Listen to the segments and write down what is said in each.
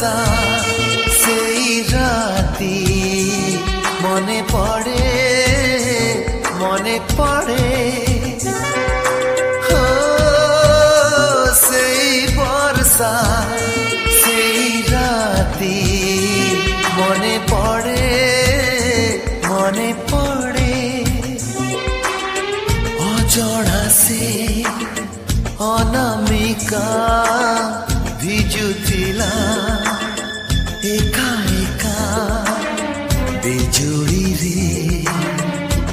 বর্ষা সেই রাতি মনে পড়ে মনে পড়ে সেই বর্ষা সেই রাতি মনে পড়ে মনে পড়ে অজড়া সে অনামিকা ভিজুଥିଲା একা একা বিজুড়িরে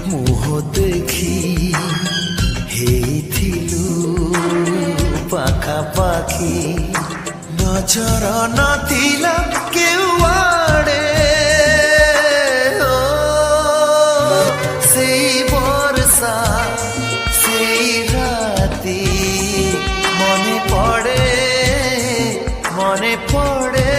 মুহ দেখি ହେଇଥିଲୁ ପାଖାପାଖି ନଜର ନଥିଲା କେଉଆଡ଼େ ସେଇ ବର୍ଷା ସେଇ ରାତି মনে পড়ে মনে পড়ে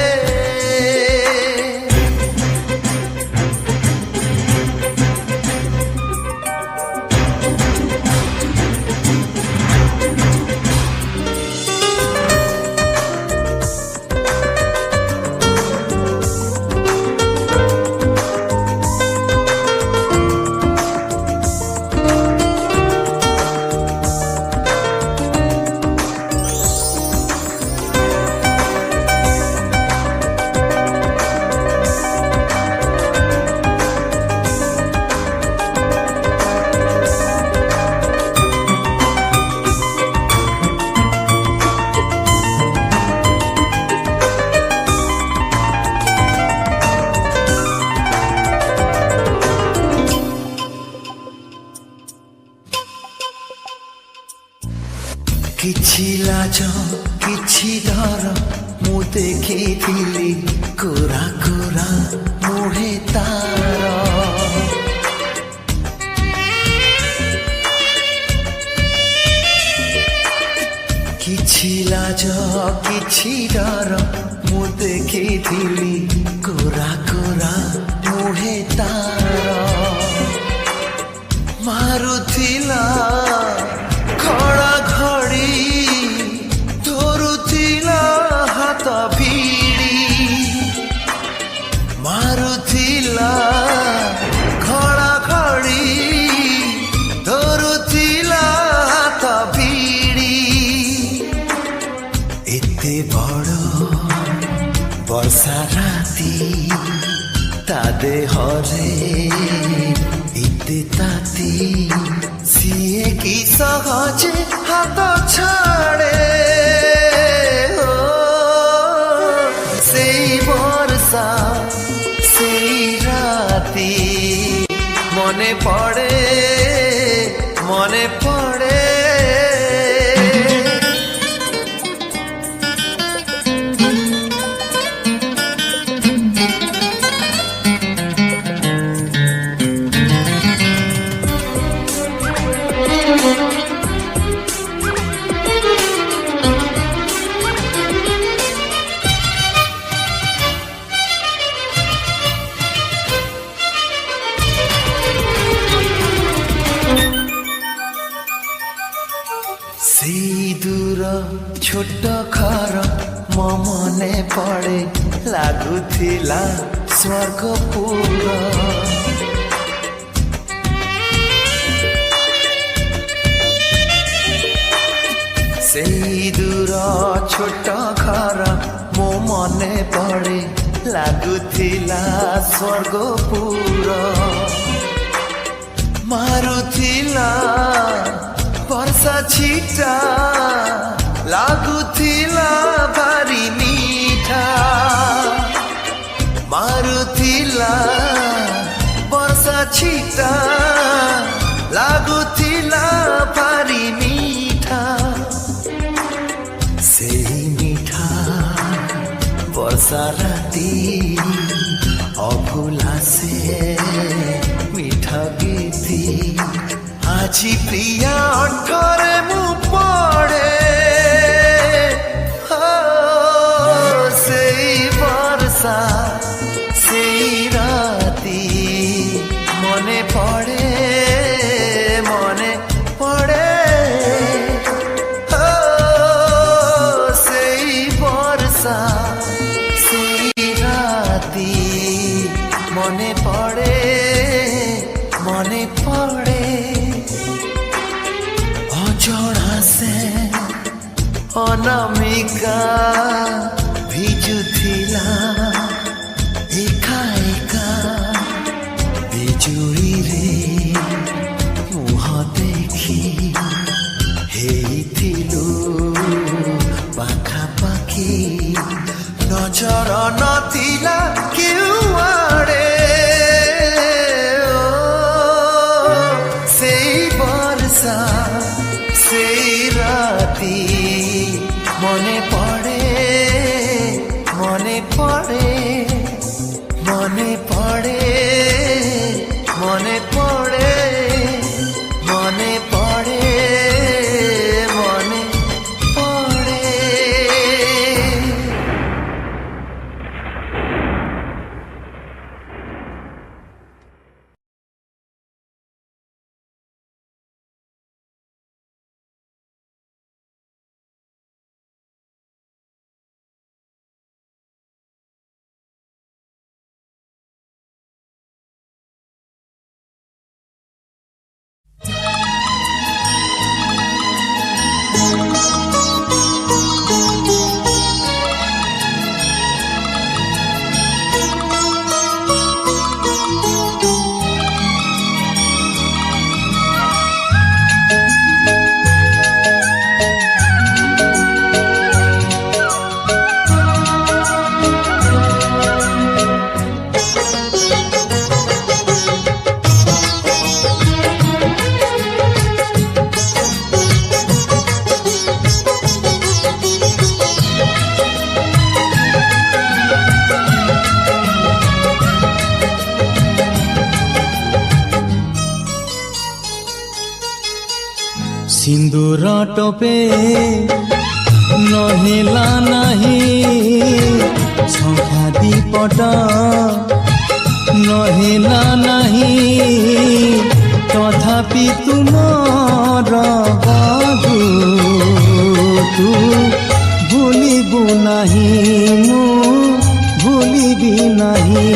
କିଛି ଲାଜ କିଛି ଡର ମୁଁ ଦେଖିଥିଲି କୋରା କୋରା ମୁହେ ତାର କିଛି ଲାଜ କିଛି ଡର ମୁଁ ଦେଖିଥିଲି କୋରା କୋରା ମୁହେ ତାର ମାରୁଥିଲା ଖଡ଼ା ଘଡ଼ି ଧରୁଥିଲା ହାତ ଭିଡ଼ି ମାରୁଥିଲା ଖଡ଼ା ଘଡ଼ି ଧରୁଥିଲା ହାତ ଭିଡ଼ି ଏତେ ବଡ଼ ବର୍ଷା ରାତି ତା ଦେହରେ ଏତେ ତାତି ସିଏ କି ସହଜେ ହାତ ଛାଡ଼େ ସେଇ ବର୍ଷା ସେଇ ରାତି মনে পড়ে মনে পড়ে সেই দূর ছোট ঘর ମୋ ମନେ ପଡ଼େ ଲାଗୁଥିଲା ସ୍ୱର୍ଗପୁର সেই দূর ছোট ঘর ମୋ ମନେ ପଡ଼େ ଲାଗୁଥିଲା ସ୍ୱର୍ଗପୁର ମାରୁଥିଲା ବର୍ଷା ଛିଟା ଲାଗୁଥିଲା ଭାରି ମିଠା ମାରୁଥିଲା ବର୍ଷା ଛିଟା ଲାଗୁଥିଲା ଭାରି ମିଠା ସେହି ମିଠା ବର୍ଷା ରାତି ଅଭୁଲା ସେ ମିଠା ଗୀତି আজি প্রিয়া অন্তরে মু পড়ে সেই বর্ষা সেই রাতি মনে পড়ে মনে পড়ে সেই বর্ষা সেই মনে পড়ে অজଣା সে অনামিকা ভিজুথিলা একা একা বিজুড়িরে মুহ দেখি ହେଇଥିଲୁ ପାଖାପାଖି ନଜର ନଥିଲା କେଉଁଆଡ଼େ ସେଇ ବର୍ଷା ସେଇ ରାତି ମନେ ପଡ଼େ ମନେ ପଡ଼େ ମନେ ପଡ଼େ ମନେ ପଡ଼େ ମନେ ପଡ଼େ सिंदूर टोपे नहिला नहीं संख्या दीपट नहिला नहीं तथापि तुमर बधू तू भूलिबु नहीं मु भूलिबी नहीं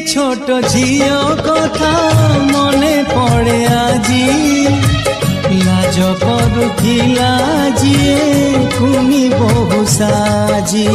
छोट झियो कथा मने पड़े आजी लाज करुथिला जिए कुनी बहु साजी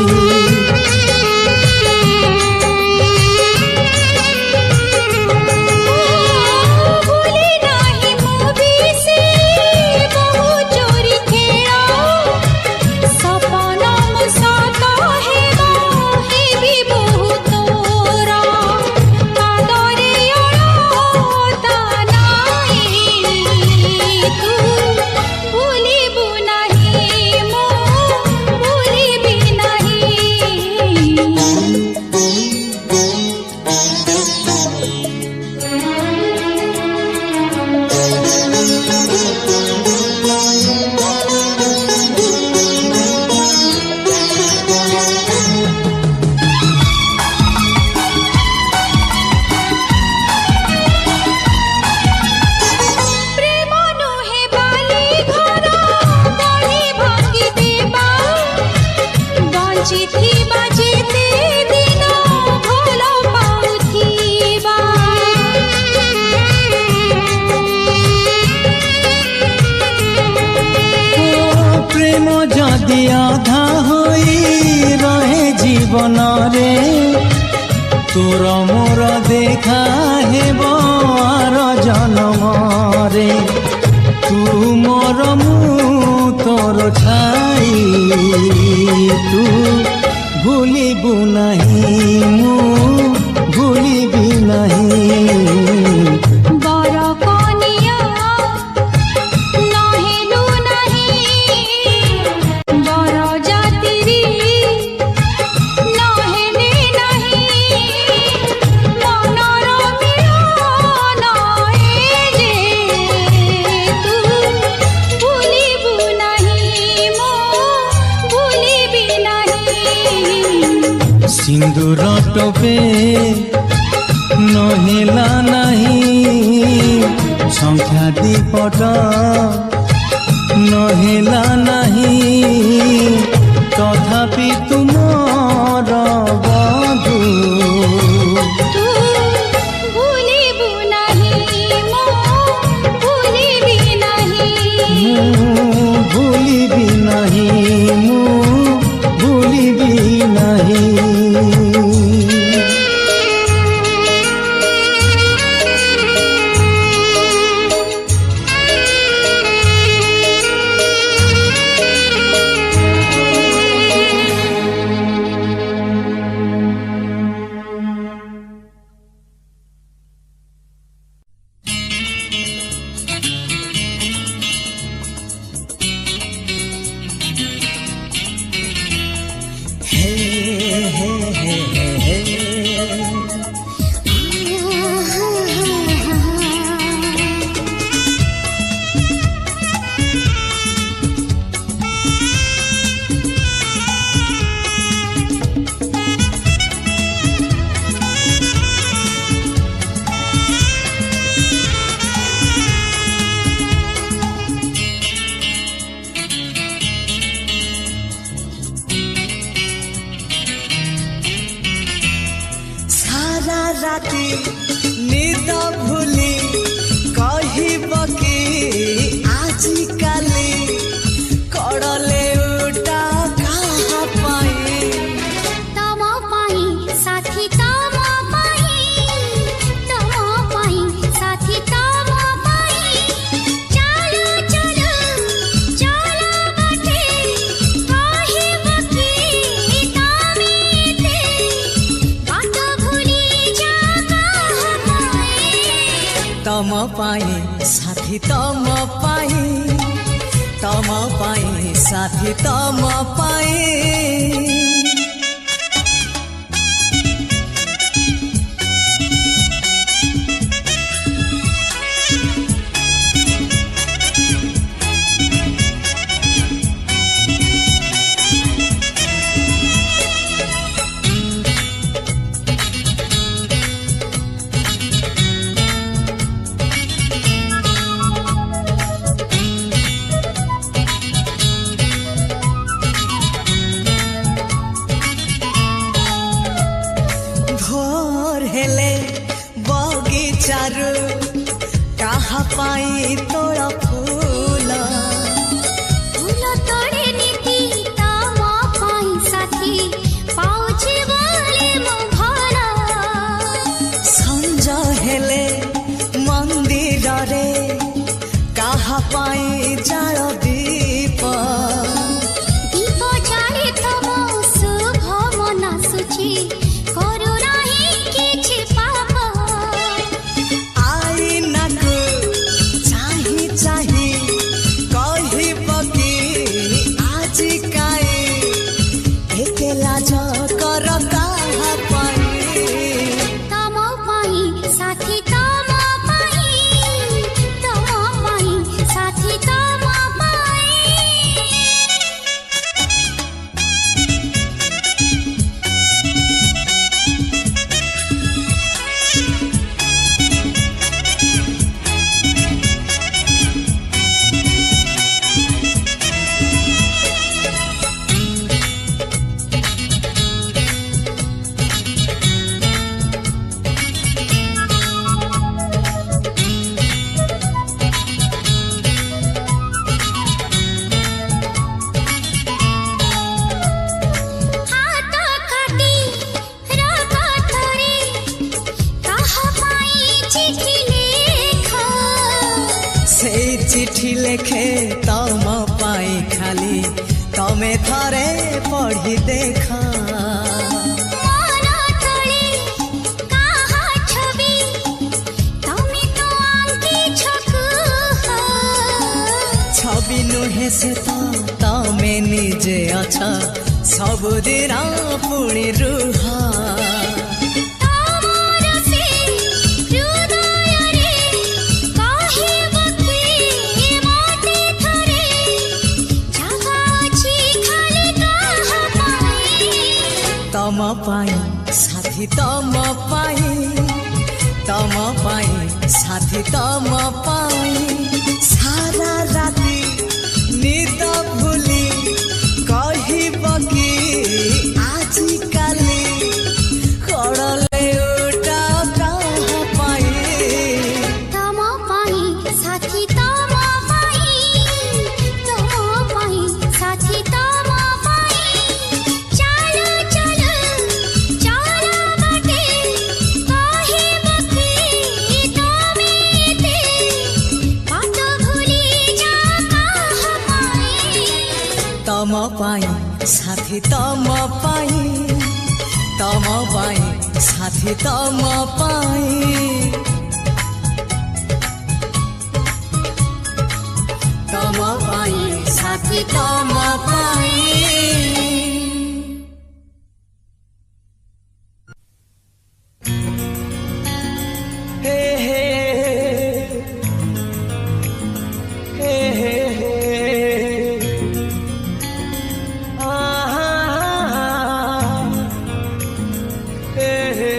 প্রেম যদি অধা হই রহে জীবন রে তোর মোর দেখা হেব আর জনমরে তু মোর মু তোর ছাই তু ভুলিবু নাহি মু ভুলিবি নাহি बर कनिया नहेलु नाही बर जातिरी नहेले नाही मनर मिलन जे तू भूलिबु नाही मो भूलिबि नाही सिंदूर टोपे नहेला नाही संख्या दीपट नहेला नाही तथापि तुमर बधू तू भूलिबु नाही मो भूलिबि नाही भूलिबि नाही मु भूलिबि नाही राति निद भूली कहब कि आजी काली कड़ले उठा कहाँ पाई तम पाई साथी तम पाई साथी तम पाई चलो चलो चलो बाटे कहब कि तमेते बात भूली जा कहाँ पाई तम पाई साथी तम पाई साथी तम पाई भोर हेले बगीचारू कहा पाई तोड़ा फूल फूल तोड़े नीति तम पाई साथी पाउछि बोले मो भला संज हेले मंदिर रे कहा पाई जाल दीप दीप जाले तम शुभ मन सुची करू नाही किछि पाप आई नकु चाहे ଲେଖେ ତମ ପାଇଁ ଖାଲି ତମେ ଥରେ ପଢ଼ି ଦେଖ ମନ ତଳେ କାହା ଛବି ତମେ ତ ଆଙ୍କିଛକୁ ଛବି ନୁହେଁ ସେ ତ ତମେ ନିଜେ ଅଛ ସବୁଦିନ ପୁଣି ରୁହ ତମର ସେ ହୃଦୟରେ କହିବ କି ମୋତେ ଥରେ ଜାଗା ଅଛି ଖାଲି କାହା ପାଇଁ ତମ ପାଇଁ ସାଥୀ ତମ ପାଇଁ ତମ ପାଇଁ ସାଥୀ ତମ ପାଇଁ ସାରା ରାତି ନିଦ ଭୁଲି କହିବ କି ଆଜିକାଲି କଡ଼ଲେ ଉଠା କାହା ପାଇଁ ତମ ପାଇଁ ସାଥୀ ତମ ପାଇଁ ତମ ପାଇଁ ସାଥୀ ତମ ପାଇଁ ଚାଲ ଚାଲ ଚାଲ ବାଟେ କହିବ କି ତମେ ଏତେ ବାଟ ଭୁଲି ଯା କାହା ପାଇଁ ତମ ପାଇଁ ସାଥୀ ତମ ପାଇଁ ତମ ପାଇଁ ସାଥୀ ତମ ପାଇଁ ତମ ପାଇଁ ସାଥୀ ତମ ପାଇଁ ହେ ହେ ହେ ହେ ହେ ଆହା ହେ ହେ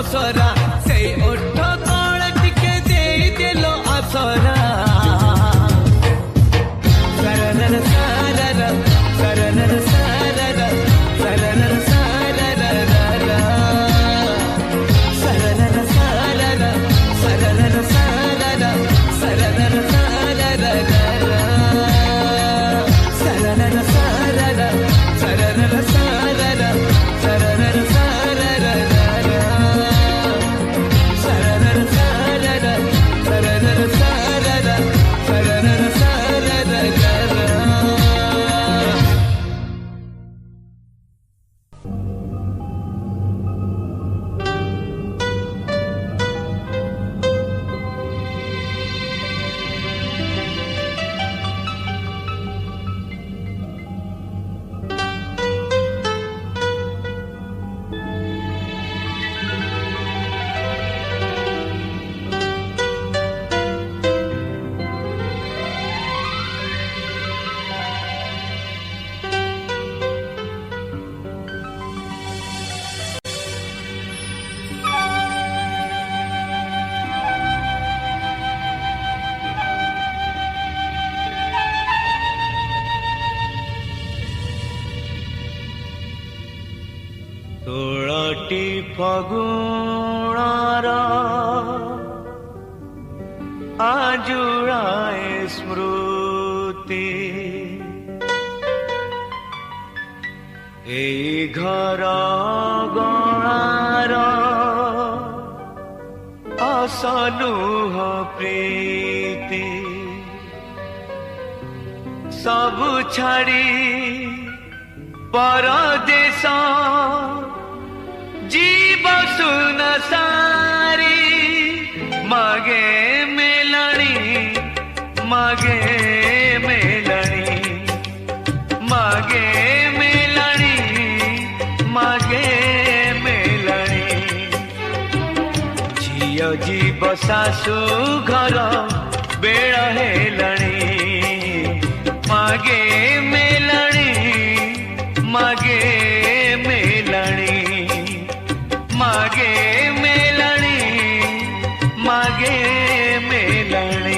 दशरा से ओठ कण टिके देई देलो आसरा सरनर सरर सरनर सरर सरनर सरर सरनर सरर सरनर सरर सरनर सरर सरनर सरर सरनर सरर सरनर सरर सरनर सरर सरनर सरर सरनर सरर षोलटी फगुणार आजुड़ाए स्मृति এই ঘর গণার আসলুহ প্রীতি সবু ছাড়ি পরদেশ जीव सुन सारी मागे मेलणी मागे मेलणी मागे मेलणी मागे मेलणी झियो जीव सासु घर बेळ हेलणी मागे मेलणी मागे मेलणी मागे मेलणी मागे मेलणी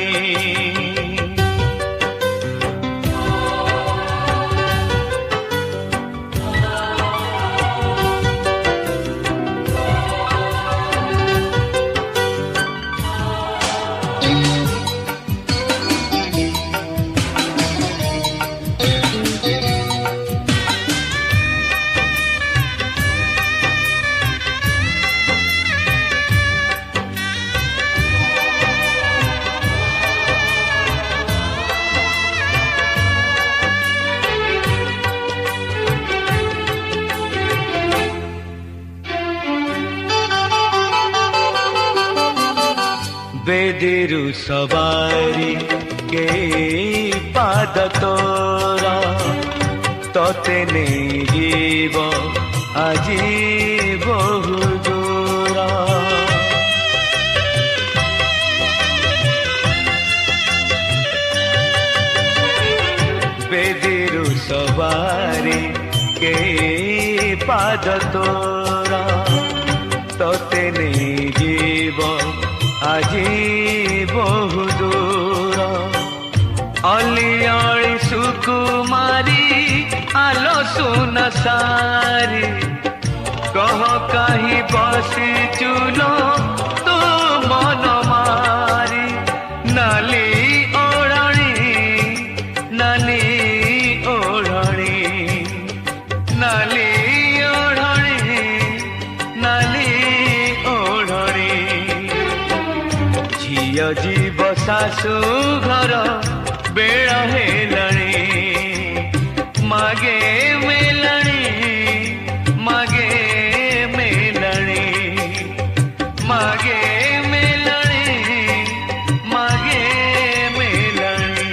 बेदिरु सवारी के पाद तोरा तोते नहीं जीव আজি बहु दूरा बेदिरु सवारी के पाद तोरा तोते नहीं जीव আজি বহু দূর অলিয়লি সুকুমারী আলো সুন সারি কহ কাহি বসি চুলো তু মন মারি নালি ওড়াণী নালি ওড়াণী নালি ওড়াণী নালি ওড়াণী झियो जीव सासु घर बेळ हेलणी मागे मेलणी मागे मेलणी मागे मेलणी मागे मेलणी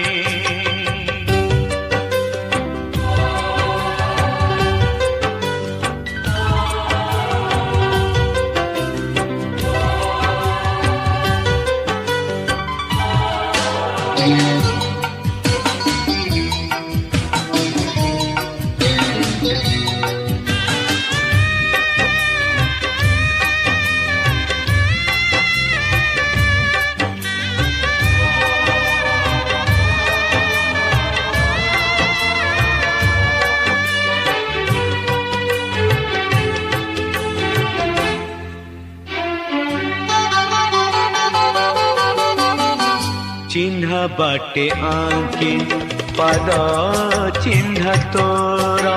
चिन्ह बाटे आंकी पाद चिन्ह तोरा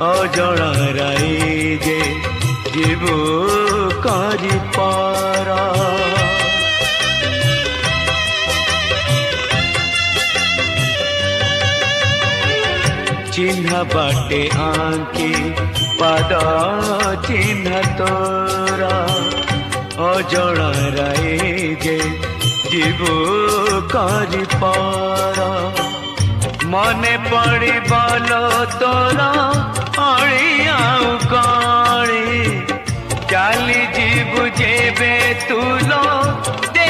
अजणा राई जे जीवु करी पारा चिन्ह बाटे आंकी पाद चिन्ह तोरा अजणा राई जे जीवु करी पारा मने पड़ी बोलो तोरा अड़िया कणी चाली जीवु जेबे तुलो दे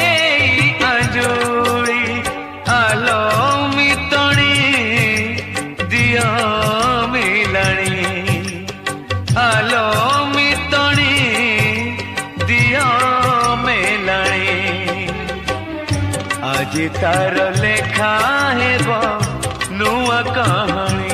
अंजुड़ी आलो मितणी दिया मिलणी आलो मितणी दिया मिलणी आज तार लेखा हेब नुआ कहानी